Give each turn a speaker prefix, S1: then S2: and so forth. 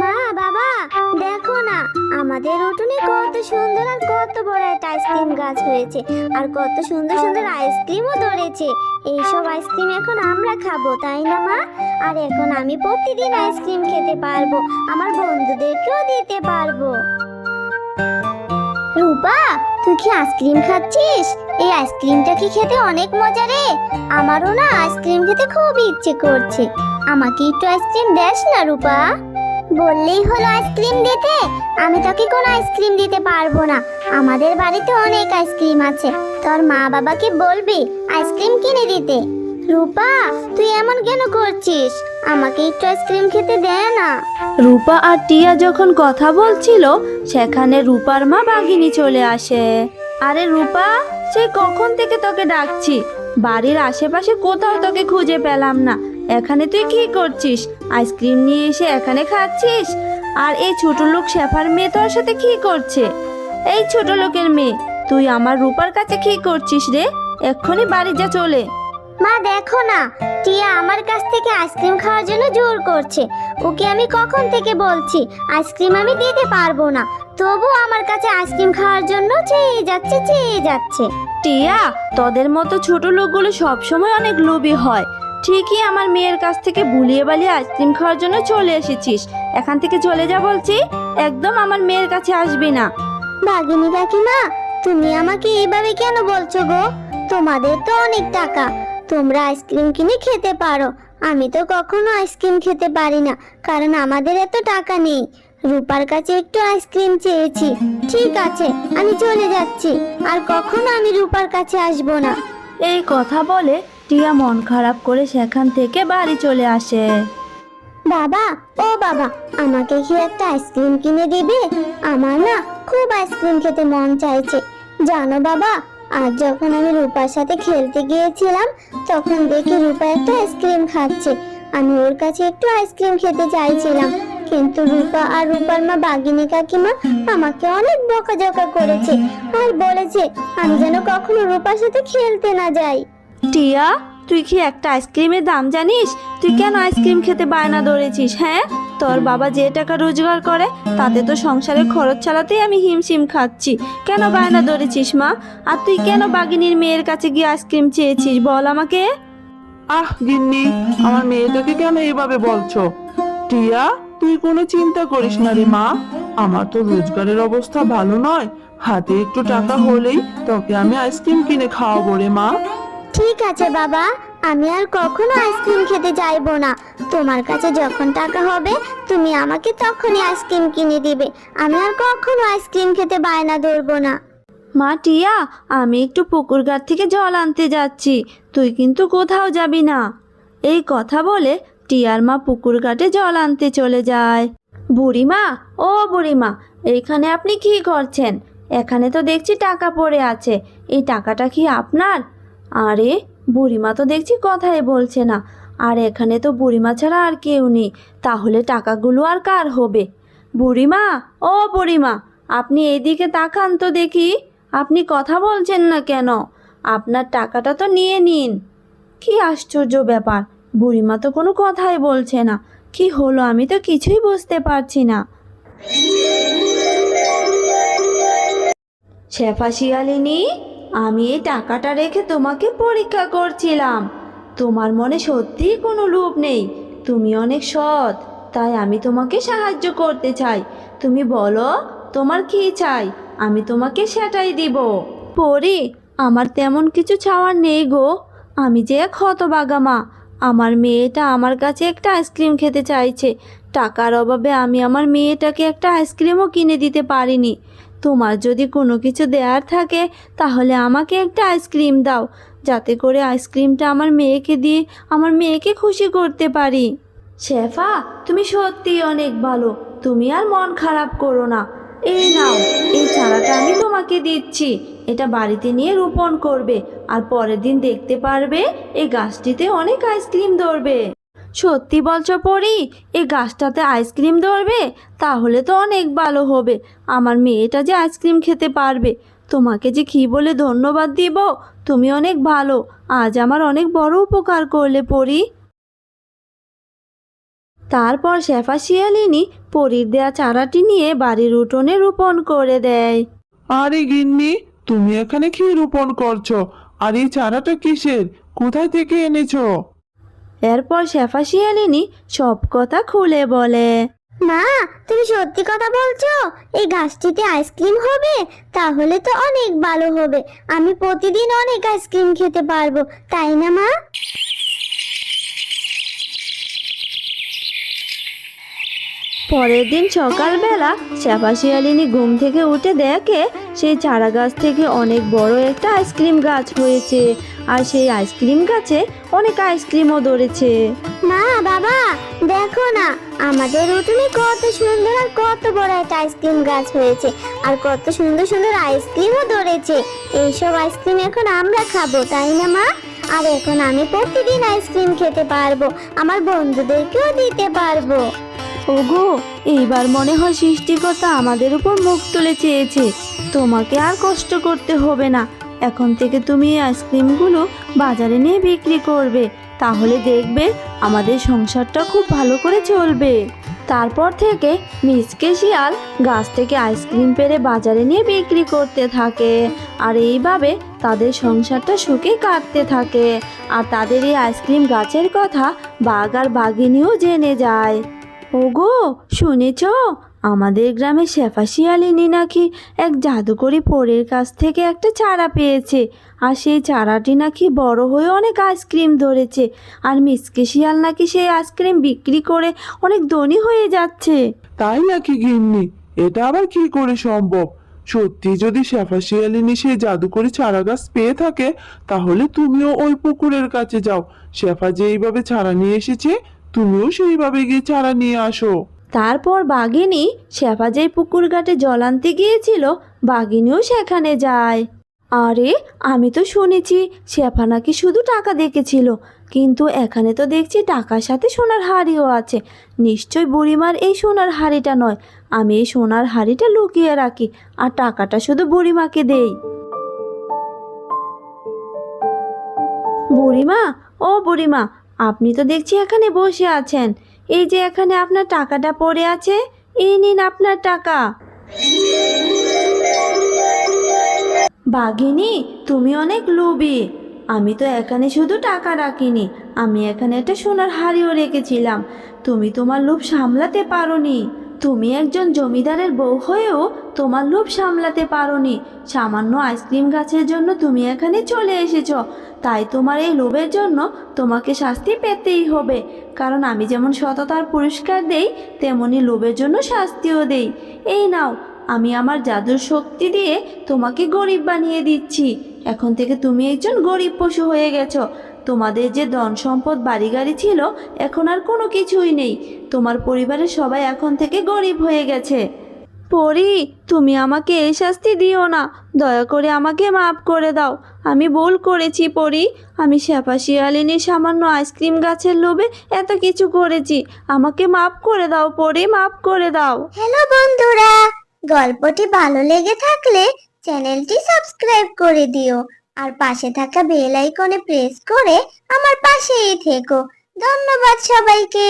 S1: মা, বাবা, দেখো না আমাদের উঠোনে কত সুন্দর আর কত বড় একটা আইসক্রিম গাছ হয়েছে, আর কত সুন্দর সুন্দর আইসক্রিমও ধরেছে। এইসব আইসক্রিম এখন আমরা খাবো, তাই না মা? আর এখন আমি প্রতিদিন আইসক্রিম খেতে পারবো, আমার বন্ধুদেরকেও দিতে পারবো। রূপা, তুই কি আইসক্রিম খাচ্ছিস? এই আইসক্রিমটা কি খেতে অনেক মজা রে। আমারও না আইসক্রিম খেতে খুব ইচ্ছে করছে। আমাকে একটু আইসক্রিম দেস না রূপা? বললেই হলো আইসক্রিম দিতে? আমি তোকে কোনো আইসক্রিম দিতে পারবো না। আমাদের বাড়িতে অনেক আইসক্রিম আছে, তোর মা বাবাকে বলবি আইসক্রিম কিনে দিতে। রূপা, তুই এমন কেন করছিস? আমাকে একটু আইসক্রিম খেতে দে না।
S2: রূপা আর টিয়া যখন কথা বলছিল সেখানে রূপার মা বাঘিনী চলে আসে। আরে রূপা, সে কখন থেকে তোকে ডাকছি, বাড়ির আশেপাশে কোথাও তোকে খুঁজে পেলাম না। এখানে তুই কি করছিস? আইসক্রিম নিয়ে এসে এখানে খাচ্ছিস? আর এই ছোট লোক শেফার মেয়ে তোর সাথে কি করছে? এই ছোট লোকের মেয়ে, তুই আমার রূপার কাছে কি করছিস রে? এক্ষুনি বাড়ি যা চলে।
S1: মা দেখো না, টিয়া আমার কাছ থেকে আইসক্রিম খাওয়ার জন্য জোর করছে। ওকে আমি কখন থেকে বলছি আইসক্রিম আমি দিতে পারবো না, তবু আমার কাছে আইসক্রিম খাওয়ার জন্য চেয়ে যাচ্ছে।
S2: টিয়া, তোদের মতো ছোট লোকগুলো সবসময় অনেক লোভী হয়। ঠিকই আমার মেয়ের কাছ থেকে বুলিয়ে বালিয়ে আইসক্রিম খাওয়ার জন্য চলে এসেছিস। এখান থেকে চলে যা বলছি, একদম আমার মেয়ের কাছে আসবি না।
S1: ভাগিনী কাকিমা, তুমি আমাকে এইভাবে কেন বলছো গো? তোমাদের তো অনেক টাকা, তোমরা আইসক্রিম কিনে খেতে পারো। আমি তো কখনো আইসক্রিম খেতে পারি না, কারণ আমাদের এত টাকা নেই। রূপার কাছে একটু আইসক্রিম চেয়েছি। ঠিক আছে, আমি চলে যাচ্ছি, আর কখনো আমি রূপার কাছে আসবো না।
S2: এই কথা বলে টিয়া মন খারাপ করে সেখান থেকে বাড়ি চলে আসে।
S1: বাবা, ও বাবা, আমাকে কি একটা আইসক্রিম কিনে দিবে? আমার না খুব আইসক্রিম খেতে মন চাইছে। জানো বাবা, আজ যখন আমি রূপার সাথে খেলতে গিয়েছিলাম, তখন দেখি রূপা একটা আইসক্রিম খাচ্ছে। আমি ওর কাছে একটু আইসক্রিম খেতে চাইছিলাম, কিন্তু রূপা আর রূপার মা বাগিনী কাকিমা আমাকে অনেক বকাঝকা করেছে, আর বলেছে আমি যেন কখনো রূপার সাথে খেলতে না যাই।
S2: টিয়া, তুই কি একটা আইসক্রিমের দাম জানিস? তুই কেন আইসক্রিম খেতে বায়না ধরেছিস? হ্যাঁ, তোর বাবা যে টাকা রোজগার করে তাতে তো সংসারের খরচ চালাতেই আমি হিমশিম খাচ্ছি। কেন বায়না ধরেছিস মা? আর তুই কেন বাগিনীর মেয়ের কাছে গিয়ে আইসক্রিম চেয়েছিস বল আমাকে।
S3: গিন্নি, আমার মেয়েটাকে কেন এভাবে বলছো? টিয়া, তুই কোনো চিন্তা করিস না রে মা। আমার তো রোজগারের অবস্থা ভালো নয়, হাতে একটু টাকা হলেই তোকে আমি আইসক্রিম কিনে খাওয়াবো রে মা।
S1: ঠিক আছে বাবা, আমি আর কখনো আইসক্রিম খেতে চাইবো না। তোমার কাছে যখন টাকা হবে তুমি আমাকে তখনই আইসক্রিম কিনে দিবে। আমি আর কখনো আইসক্রিম খেতে বায়না ধরবো না।
S2: মা টিয়া, আমি একটু পুকুর ঘাট থেকে জল আনতে যাচ্ছি, তুই কিন্তু কোথাও যাবি না। এই কথা বলে টিয়ার মা পুকুর ঘাটে জল আনতে চলে যায়। বুড়িমা, ও বুড়িমা, এইখানে আপনি কি করছেন? এখানে তো দেখছি টাকা পড়ে আছে, এই টাকাটা কি আপনার? আরে, বুড়িমা তো দেখছি কথাই বলছে না। আর এখানে তো বুড়িমা ছাড়া আর কেউ নেই, তাহলে টাকাগুলো আর কার হবে? বুড়িমা, ও বুড়িমা, আপনি এইদিকে তাকান তো দেখি, আপনি কথা বলছেন না কেন? আপনার টাকাটা তো নিয়ে নিন। কি আশ্চর্য ব্যাপার, বুড়িমা তো কোনো কথাই বলছে না। কি হলো, আমি তো কিছুই বুঝতে পারছি না। শেফা শিয়ালিনী, আমি এই টাকাটা রেখে তোমাকে পরীক্ষা করছিলাম। তোমার মনে সত্যিই কোনো লোভ নেই, তুমি অনেক সৎ, তাই আমি তোমাকে সাহায্য করতে চাই। তুমি বলো তোমার কি চাই, আমি তোমাকে সেটাই দিব। পরি, আমার তেমন কিছু চাওয়ার নেই গো। আমি যে এক হতভাগা মা, আমার মেয়েটা আমার কাছে একটা আইসক্রিম খেতে চাইছে। টাকার অভাবে আমি আমার মেয়েটাকে একটা আইসক্রিমও কিনে দিতে পারিনি। তোমার যদি কোনো কিছু দেওয়ার থাকে তাহলে আমাকে একটা আইসক্রিম দাও, যাতে করে আইসক্রিমটা আমার মেয়েকে দিয়ে আমার মেয়েকে খুশি করতে পারি। শেফা, তুমি সত্যিই অনেক ভালো, তুমি আর মন খারাপ করো না। এই নাও, এই চারাটা আমি তোমাকে দিচ্ছি, এটা বাড়িতে নিয়ে রোপণ করবে, আর পরের দিন দেখতে পারবে এই গাছটিতে অনেক আইসক্রিম ধরবে। সত্যি বলছো পরি? এই গাছটাতে আইসক্রিম ধরবে? তাহলে তো অনেক ভালো হবে, আমার মেয়েটা যে আইসক্রিম খেতে পারবে। তোমাকে যে কী বলে ধন্যবাদ দিব, তুমি অনেক ভালো, আজ আমার অনেক বড় উপকার করলে পরি। তারপর শেফা শিয়ালিনী পরীর দেয়া চারাটি নিয়ে বাড়ির উঠোনে রোপণ করে দেয়।
S3: আরে গিন্নি, তুমি এখানে কি রোপণ করছো? আর এই চারাটা কিসের? কোথায় থেকে এনেছো?
S2: এরপর শেফা শিয়ালিনী সব কথা খুলে বলে।
S1: মা, তুমি সত্যি কথা বলছো? এই গাছটিতে আইসক্রিম হবে? তাহলে তো অনেক ভালো হবে। আমি প্রতিদিন অনেক আইসক্রিম খেতে পারবো, তাই না মা?
S2: পরের দিন সকালবেলা শেফা শিয়ালিনী ঘুম থেকে উঠে দেখে সেই চারা গাছ থেকে অনেক বড় একটা আইসক্রিম গাছ হয়েছে, আর সেই আইসক্রিম গাছে অনেক আইসক্রিমও ধরেছে।
S1: মা, বাবা, দেখো না, আমাদের উঠোনে কত সুন্দর আর কত বড় একটা আইসক্রিম গাছ হয়েছে, আর কত সুন্দর সুন্দর আইসক্রিমও ধরেছে। এইসব আইসক্রিম এখন আমরা খাবো, তাই না মা? আর এখন আমি প্রতিদিন আইসক্রিম খেতে পারবো, আমার বন্ধুদেরকেও দিতে পারবো।
S2: ওগো, এইবার মনে হয় সৃষ্টিকর্তা আমাদের উপর মুখ তুলে চেয়েছে। তোমাকে আর কষ্ট করতে হবে না। এখন থেকে তুমি এই আইসক্রিমগুলো বাজারে নিয়ে বিক্রি করবে, তাহলে দেখবে আমাদের সংসারটা খুব ভালো করে চলবে। তারপর থেকে মিসকে শিয়াল গাছ থেকে আইসক্রিম পেড়ে বাজারে নিয়ে বিক্রি করতে থাকে, আর এইভাবে তাদের সংসারটা সুখে কাটতে থাকে। আর তাদের এই আইসক্রিম গাছের কথা বাঘ আর বাঘিনীও জেনে যায়। ওগো, শুনেছ? আমাদের গ্রামে শেফা শিয়ালিনী নাকি এক জাদুকরি পরীর কাছ থেকে একটা চারা পেয়েছে, আর সেই চারাটি নাকি বড় হয়ে অনেক আইসক্রিম ধরেছে, আর মিসকে শিয়াল নাকি সেই আইসক্রিম বিক্রি করে অনেক ধনী হয়ে যাচ্ছে।
S3: তাই নাকি গিন্নি? এটা আবার কি করে সম্ভব? সত্যি যদি শেফা শিয়ালিনী সেই জাদুকরি চারা গাছ পেয়ে থাকে, তাহলে তুমিও ওই পুকুরের কাছে যাও। শেফা যেইভাবে চারা নিয়ে এসেছে, তুমিও সেইভাবে গিয়ে চারা নিয়ে আসো।
S2: তারপর বাঘিনী শেফা যেই পুকুর ঘাটে জল আনতে গিয়েছিল, বাঘিনীও সেখানে যায়। আরে, আমি তো শুনেছি শেফা নাকি শুধু টাকা দেখেছিল, কিন্তু এখানে তো দেখছি টাকার সাথে সোনার হাড়িও আছে। নিশ্চয় বুড়িমার এই সোনার হাড়িটা নয়। আমি এই সোনার হাড়িটা লুকিয়ে রাখি, আর টাকাটা শুধু বুড়িমাকে দেই। বুড়িমা, ও বুড়িমা, আপনি তো দেখছি এখানে বসে আছেন। এই যে এখানে আপনার টাকাটা পড়ে আছে, এই নিন আপনার টাকা। বাঘিনী, তুমি অনেক লোভী। আমি তো এখানে শুধু টাকা রাখিনি, আমি এখানে একটা সোনার হাড়িও রেখেছিলাম। তুমি তোমার লোভ সামলাতে পারোনি। তুমি একজন জমিদারের বউ হয়েও তোমার লোভ সামলাতে পারোনি। সামান্য আইসক্রিম গাছের জন্য তুমি এখানে চলে এসেছো। তাই তোমার এই লোভের জন্য তোমাকে শাস্তি পেতেই হবে। কারণ আমি যেমন সততার পুরস্কার দেই, তেমনি লোভের জন্য শাস্তিও দেই। এই নাও, আমি আমার জাদুর শক্তি দিয়ে তোমাকে গরিব বানিয়ে দিচ্ছি। এখন থেকে তুমি একজন গরিব পশু হয়ে গেছো। তোমাদের যে ধন সম্পদ বাড়ি গাড়ি ছিল, এখন আর কোনো কিছুই নেই। তোমার পরিবারের সবাই এখন থেকে গরিব হয়ে গেছে। পরি, তুমি আমাকে এই শাস্তি দিও না। দয়া করে আমাকে মাফ করে দাও। আমি ভুল করেছি পরি। আমি শেফা শিয়ালিনীর সামান্য আইসক্রিম গাছের লোভে এত কিছু করেছি। আমাকে মাফ করে দাও পরি, মাফ করে দাও।
S1: হ্যালো বন্ধুরা, গল্পটি ভালো লেগে থাকলে চ্যানেলটি সাবস্ক্রাইব করে দিও, আর পাশে থাকা বেল আইকনে প্রেস করে আমার পাশেই থেকো। ধন্যবাদ সবাইকে।